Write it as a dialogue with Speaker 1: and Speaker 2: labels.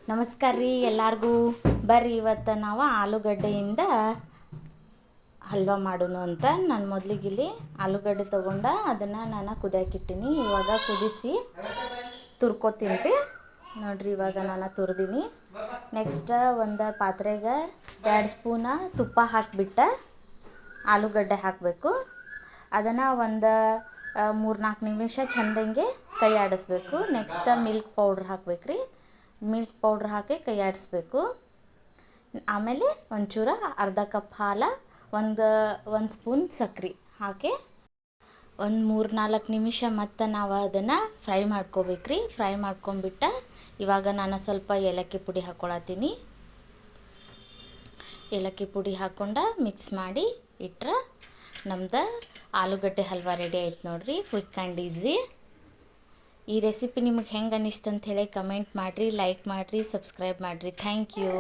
Speaker 1: ನಮಸ್ಕಾರ ರೀ ಎಲ್ಲರಿಗೂ. ಬರ್ರಿ ಇವತ್ತು ನಾವು ಆಲೂಗಡ್ಡೆಯಿಂದ ಹಲ್ವಾ ಮಾಡೋಣ ಅಂತ. ನಾನು ಮೊದಲಿಗೆ ಇಲ್ಲಿ ಆಲೂಗಡ್ಡೆ ತೊಗೊಂಡು ಅದನ್ನು ನಾನು ಕುದಿಯಾಕಿಟ್ಟಿನಿ. ಇವಾಗ ಕುದಿಸಿ ತುರ್ಕೋತೀನಿ ರೀ. ನೋಡಿರಿ ಇವಾಗ ನಾನು ತುರಿದೀನಿ. ನೆಕ್ಸ್ಟ್ ಒಂದು ಪಾತ್ರೆಗೆ 2 ಸ್ಪೂನ ತುಪ್ಪ ಹಾಕಿಬಿಟ್ಟು ಆಲೂಗಡ್ಡೆ ಹಾಕಬೇಕು. ಅದನ್ನು ಒಂದು 3-4 ನಿಮಿಷ ಚೆಂದಂಗೆ ಕೈ ಆಡಿಸ್ಬೇಕು. ನೆಕ್ಸ್ಟ್ ಮಿಲ್ಕ್ ಪೌಡ್ರ್ ಹಾಕ್ಬೇಕು ರೀ. ಮಿಲ್ಕ್ ಪೌಡ್ರ್ ಹಾಕಿ ಕೈ ಆಡಿಸ್ಬೇಕು. ಆಮೇಲೆ ಒಂಚೂರು ಅರ್ಧ ಕಪ್ ಹಾಲು, ಒಂದು ಸ್ಪೂನ್ ಸಕ್ಕರೆ ಹಾಕಿ ಒಂದು 3-4 ನಿಮಿಷ ಮತ್ತು ನಾವು ಅದನ್ನು ಫ್ರೈ ಮಾಡ್ಕೋಬೇಕ್ರಿ. ಫ್ರೈ ಮಾಡ್ಕೊಂಬಿಟ್ಟು ಇವಾಗ ನಾನು ಸ್ವಲ್ಪ ಏಲಕ್ಕಿ ಪುಡಿ ಹಾಕ್ಕೊಳತ್ತೀನಿ. ಏಲಕ್ಕಿ ಪುಡಿ ಹಾಕ್ಕೊಂಡು ಮಿಕ್ಸ್ ಮಾಡಿ ಇಟ್ಟರೆ ನಮ್ದು ಆಲೂಗಡ್ಡೆ ಹಲ್ವಾ ರೆಡಿ ಆಯ್ತು ನೋಡಿರಿ. Quick and easy. ಈ ರೆಸಿಪಿ ನಿಮಗೆ ಹೆಂಗೆ ಅನ್ನಿಸ್ತು ಅಂತ ಹೇಳಿ ಕಮೆಂಟ್ ಮಾಡಿರಿ, ಲೈಕ್ ಮಾಡಿರಿ, ಸಬ್ಸ್ಕ್ರೈಬ್ ಮಾಡಿರಿ. Thank you.